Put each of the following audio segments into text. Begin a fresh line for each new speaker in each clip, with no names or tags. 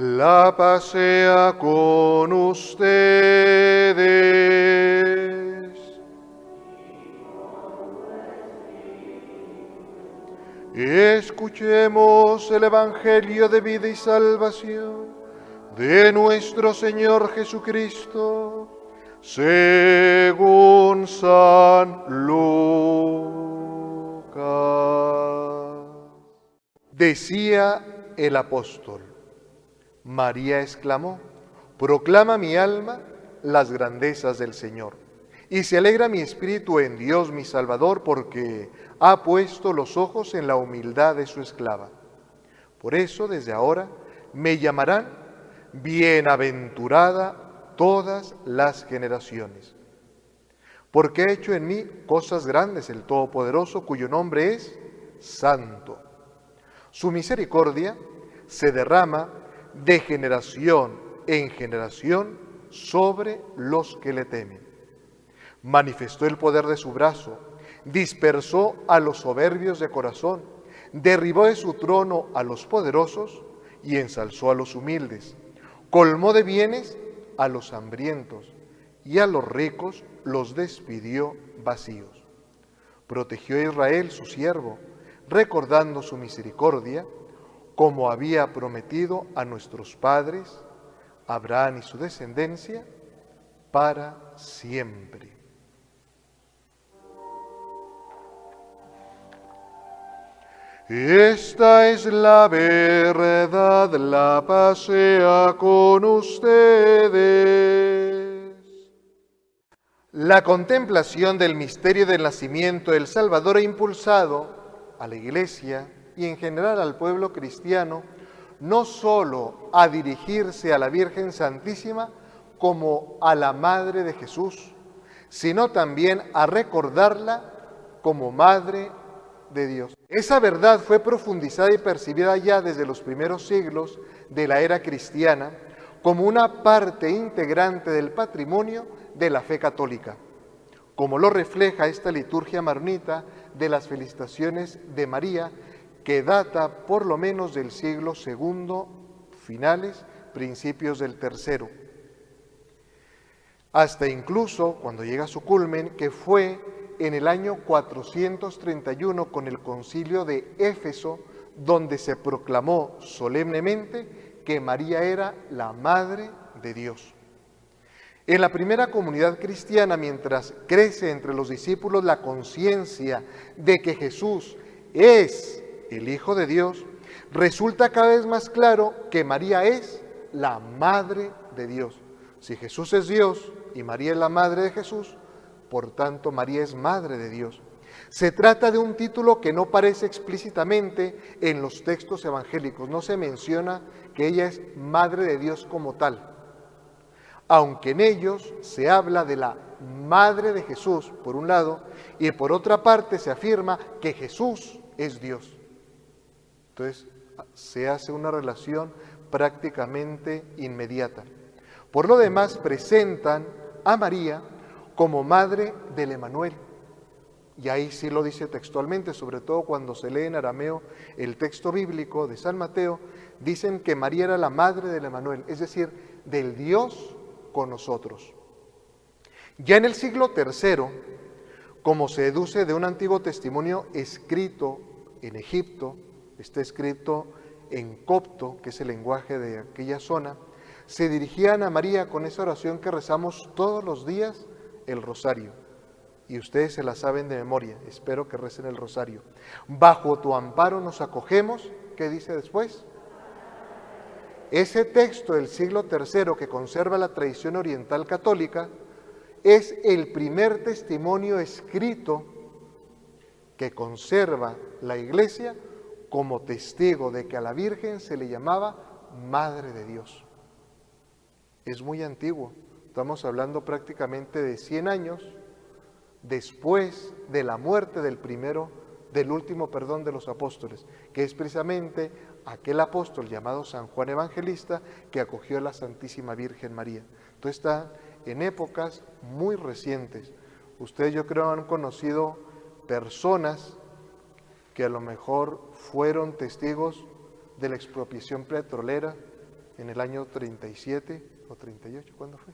La paz sea con ustedes. Escuchemos el Evangelio de vida y salvación de nuestro Señor Jesucristo, según San Lucas. Decía el apóstol: María exclamó: proclama mi alma las grandezas del Señor, y se alegra mi espíritu en Dios mi Salvador, porque ha puesto los ojos en la humildad de su esclava. Por eso desde ahora me llamarán bienaventurada todas las generaciones, porque ha hecho en mí cosas grandes el Todopoderoso, cuyo nombre es Santo. Su misericordia se derrama de generación en generación sobre los que le temen. Manifestó el poder de su brazo, dispersó a los soberbios de corazón, derribó de su trono a los poderosos y ensalzó a los humildes. Colmó de bienes a los hambrientos y a los ricos los despidió vacíos. Protegió a Israel, su siervo, recordando su misericordia, como había prometido a nuestros padres, Abraham y su descendencia, para siempre. Esta es la verdad, la paz sea con ustedes. La contemplación del misterio del nacimiento del Salvador ha impulsado a la Iglesia y en general al pueblo cristiano no sólo a dirigirse a la Virgen Santísima como a la Madre de Jesús, sino también a recordarla como Madre de Dios. Esa verdad fue profundizada y percibida ya desde los primeros siglos de la era cristiana como una parte integrante del patrimonio de la fe católica, como lo refleja esta liturgia maronita de las felicitaciones de María, que data por lo menos del siglo II, finales, principios del III, hasta incluso cuando llega a su culmen, que fue en el año 431 con el concilio de Éfeso, donde se proclamó solemnemente que María era la Madre de Dios. En la primera comunidad cristiana, mientras crece entre los discípulos la conciencia de que Jesús es el Hijo de Dios, resulta cada vez más claro que María es la Madre de Dios. Si Jesús es Dios y María es la Madre de Jesús, por tanto María es Madre de Dios. Se trata de un título que no aparece explícitamente en los textos evangélicos. No se menciona que ella es Madre de Dios como tal, aunque en ellos se habla de la Madre de Jesús, por un lado, y por otra parte se afirma que Jesús es Dios. Entonces, se hace una relación prácticamente inmediata. Por lo demás, presentan a María como Madre del Emanuel. Y ahí sí lo dice textualmente, sobre todo cuando se lee en arameo el texto bíblico de San Mateo, dicen que María era la Madre del Emanuel, es decir, del Dios con nosotros. Ya en el siglo III, como se deduce de un antiguo testimonio escrito en Egipto, está escrito en copto, que es el lenguaje de aquella zona, se dirigían a María con esa oración que rezamos todos los días, el rosario. Y ustedes se la saben de memoria, espero que recen el rosario. Bajo tu amparo nos acogemos, ¿qué dice después? Ese texto del siglo III que conserva la tradición oriental católica es el primer testimonio escrito que conserva la Iglesia como testigo de que a la Virgen se le llamaba Madre de Dios. Es muy antiguo, estamos hablando prácticamente de 100 años después de la muerte del último de los apóstoles, que es precisamente aquel apóstol llamado San Juan Evangelista que acogió a la Santísima Virgen María. Entonces está en épocas muy recientes. Ustedes, yo creo, han conocido personas que a lo mejor fueron testigos de la expropiación petrolera en el año 37 o 38, ¿cuándo fue?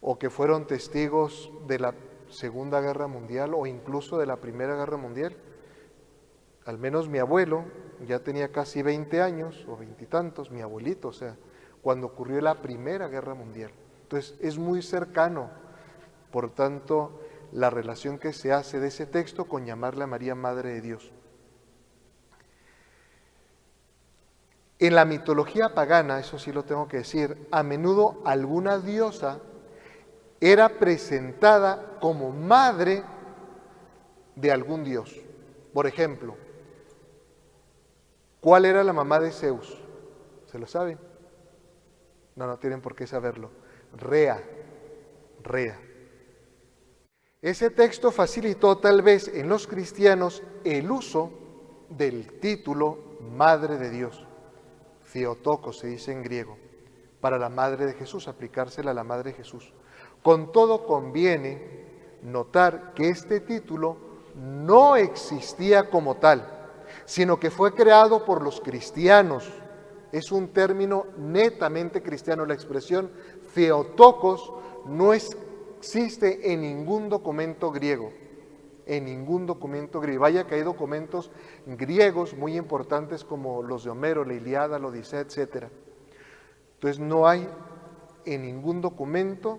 O que fueron testigos de la Segunda Guerra Mundial o incluso de la Primera Guerra Mundial. Al menos mi abuelo ya tenía casi 20 años o 20 y tantos, mi abuelito, o sea, cuando ocurrió la Primera Guerra Mundial. Entonces es muy cercano, por tanto, la relación que se hace de ese texto con llamarle a María Madre de Dios. En la mitología pagana, eso sí lo tengo que decir, a menudo alguna diosa era presentada como madre de algún dios. Por ejemplo, ¿cuál era la mamá de Zeus? ¿Se lo saben? No tienen por qué saberlo. Rea. Ese texto facilitó tal vez en los cristianos el uso del título Madre de Dios. Theotokos se dice en griego, para la Madre de Jesús, aplicársela a la Madre de Jesús. Con todo conviene notar que este título no existía como tal, sino que fue creado por los cristianos. Es un término netamente cristiano. La expresión Theotokos no existe en ningún documento griego. Vaya que hay documentos griegos muy importantes como los de Homero, la Ilíada, la Odisea, etc. Entonces no hay en ningún documento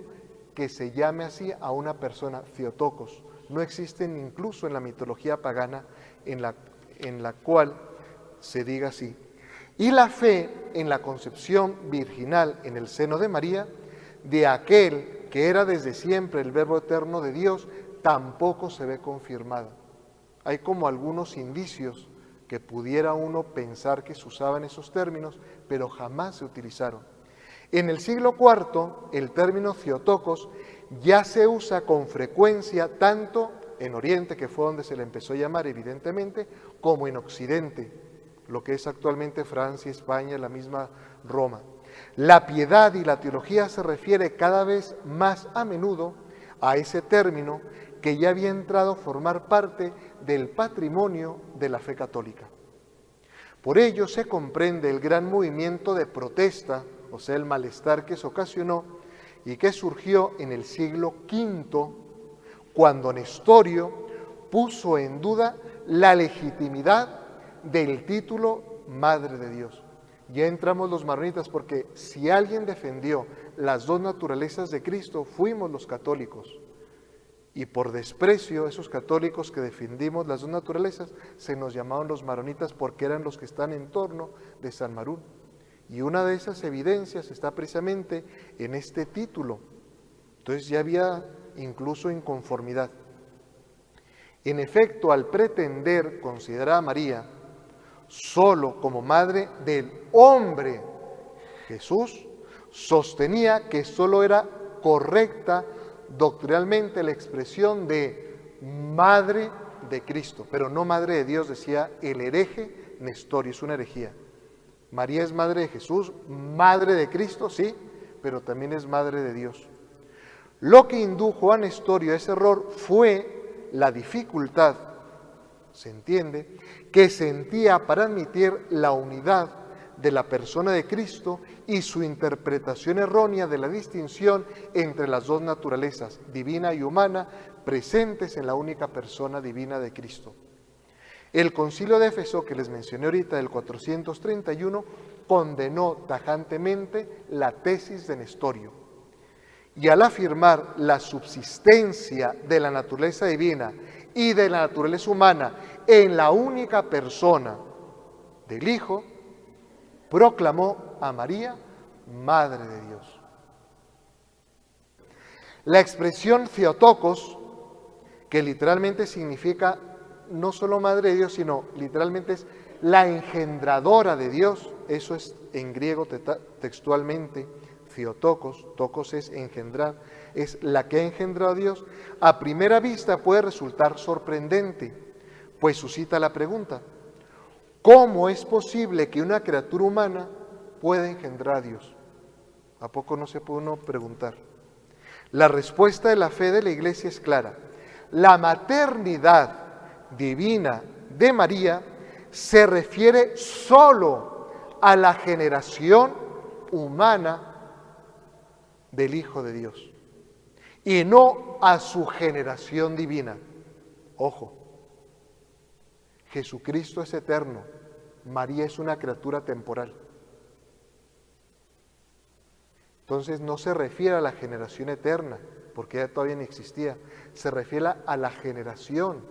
que se llame así a una persona, Theotokos. No existen incluso en la mitología pagana en la cual se diga así. Y la fe en la concepción virginal en el seno de María, de aquel que era desde siempre el Verbo eterno de Dios, tampoco se ve confirmada. Hay como algunos indicios que pudiera uno pensar que se usaban esos términos, pero jamás se utilizaron. En el siglo IV, el término Theotokos ya se usa con frecuencia tanto en Oriente, que fue donde se le empezó a llamar evidentemente, como en Occidente, lo que es actualmente Francia, España, la misma Roma. La piedad y la teología se refiere cada vez más a menudo a ese término que ya había entrado a formar parte del patrimonio de la fe católica. Por ello se comprende el gran movimiento de protesta, o sea, el malestar que se ocasionó y que surgió en el siglo V, cuando Nestorio puso en duda la legitimidad del título Madre de Dios. Ya entramos los maronitas, porque si alguien defendió las dos naturalezas de Cristo, fuimos los católicos. Y por desprecio, esos católicos que defendimos las dos naturalezas, se nos llamaban los maronitas porque eran los que están en torno de San Marún. Y una de esas evidencias está precisamente en este título. Entonces ya había incluso inconformidad. En efecto, al pretender considerar a María solo como madre del hombre Jesús, sostenía que solo era correcta doctrinalmente la expresión de madre de Cristo, pero no madre de Dios, decía el hereje Nestorio. Es una herejía. María es madre de Jesús, madre de Cristo, sí, pero también es madre de Dios. Lo que indujo a Nestorio a ese error fue la dificultad, se entiende, que sentía para admitir la unidad de la persona de Cristo y su interpretación errónea de la distinción entre las dos naturalezas, divina y humana, presentes en la única persona divina de Cristo. El Concilio de Éfeso, que les mencioné ahorita, del 431, condenó tajantemente la tesis de Nestorio. Y al afirmar la subsistencia de la naturaleza divina y de la naturaleza humana en la única persona del Hijo, proclamó a María Madre de Dios. La expresión Theotokos, que literalmente significa no solo Madre de Dios, sino literalmente es la engendradora de Dios, eso es en griego textualmente, Theotokos, tokos es engendrar, es la que ha engendrado a Dios. A primera vista puede resultar sorprendente, pues suscita la pregunta: ¿cómo es posible que una criatura humana pueda engendrar a Dios? ¿A poco no se puede uno preguntar? La respuesta de la fe de la Iglesia es clara. La maternidad divina de María se refiere solo a la generación humana del Hijo de Dios y no a su generación divina. Ojo, Jesucristo es eterno, María es una criatura temporal. Entonces no se refiere a la generación eterna, porque ella todavía no existía, se refiere a la generación,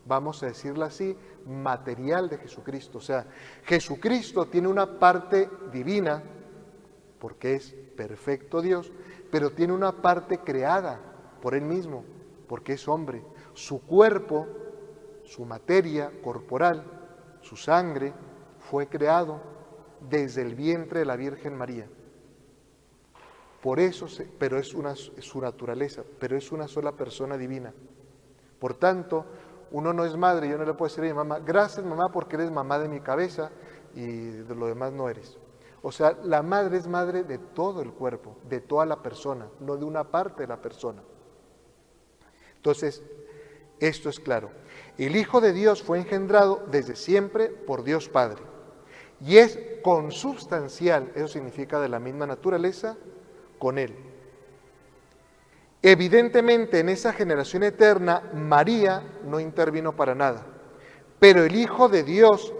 vamos a decirlo así, material de Jesucristo. O sea, Jesucristo tiene una parte divina, porque es perfecto Dios, pero tiene una parte creada por Él mismo, porque es hombre. Su cuerpo, su materia corporal, su sangre, fue creado desde el vientre de la Virgen María. Por eso, pero es su naturaleza, pero es una sola persona divina. Por tanto, uno no es madre, yo no le puedo decir a mi mamá, gracias mamá porque eres mamá de mi cabeza y de lo demás no eres. O sea, la madre es madre de todo el cuerpo, de toda la persona, no de una parte de la persona. Entonces, esto es claro. El Hijo de Dios fue engendrado desde siempre por Dios Padre y es consubstancial, eso significa de la misma naturaleza, con Él. Evidentemente en esa generación eterna María no intervino para nada, pero el Hijo de Dios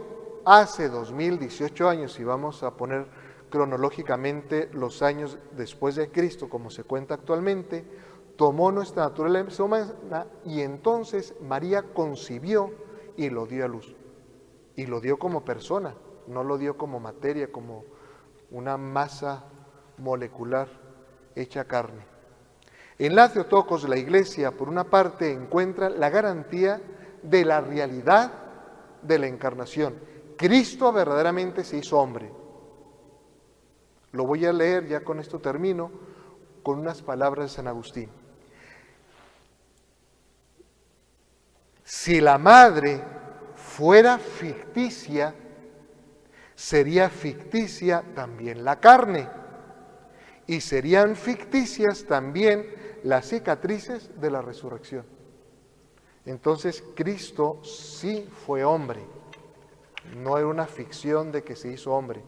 hace 2018 años, y vamos a poner cronológicamente los años después de Cristo como se cuenta actualmente, tomó nuestra naturaleza humana y entonces María concibió y lo dio a luz. Y lo dio como persona, no lo dio como materia, como una masa molecular hecha carne. En la Theotokos, la Iglesia, por una parte, encuentra la garantía de la realidad de la encarnación. Cristo verdaderamente se hizo hombre. Lo voy a leer, ya con esto termino, con unas palabras de San Agustín. Si la madre fuera ficticia, sería ficticia también la carne, y serían ficticias también las cicatrices de la resurrección. Entonces Cristo sí fue hombre, no era una ficción de que se hizo hombre.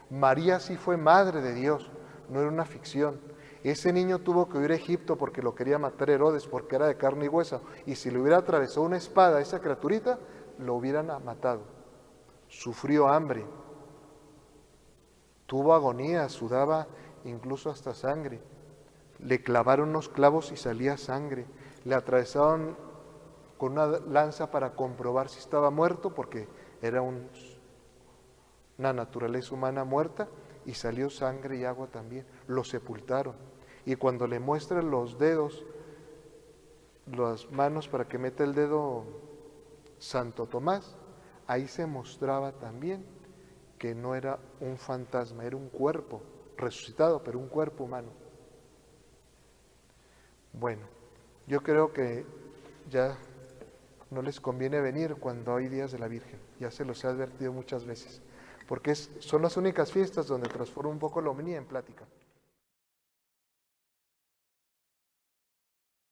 María sí fue madre de Dios, no era una ficción. Ese niño tuvo que huir a Egipto porque lo quería matar Herodes, porque era de carne y hueso, y si le hubiera atravesado una espada a esa criaturita, lo hubieran matado. Sufrió hambre, tuvo agonía, sudaba incluso hasta sangre. Le clavaron unos clavos y salía sangre. Le atravesaron con una lanza para comprobar si estaba muerto, porque era una naturaleza humana muerta, y salió sangre y agua también. Lo sepultaron. Y cuando le muestran los dedos, las manos para que meta el dedo Santo Tomás, ahí se mostraba también que no era un fantasma, era un cuerpo resucitado, pero un cuerpo humano. Bueno, yo creo que ya no les conviene venir cuando hay días de la Virgen, ya se los he advertido muchas veces, porque son las únicas fiestas donde transformo un poco la homilía en plática.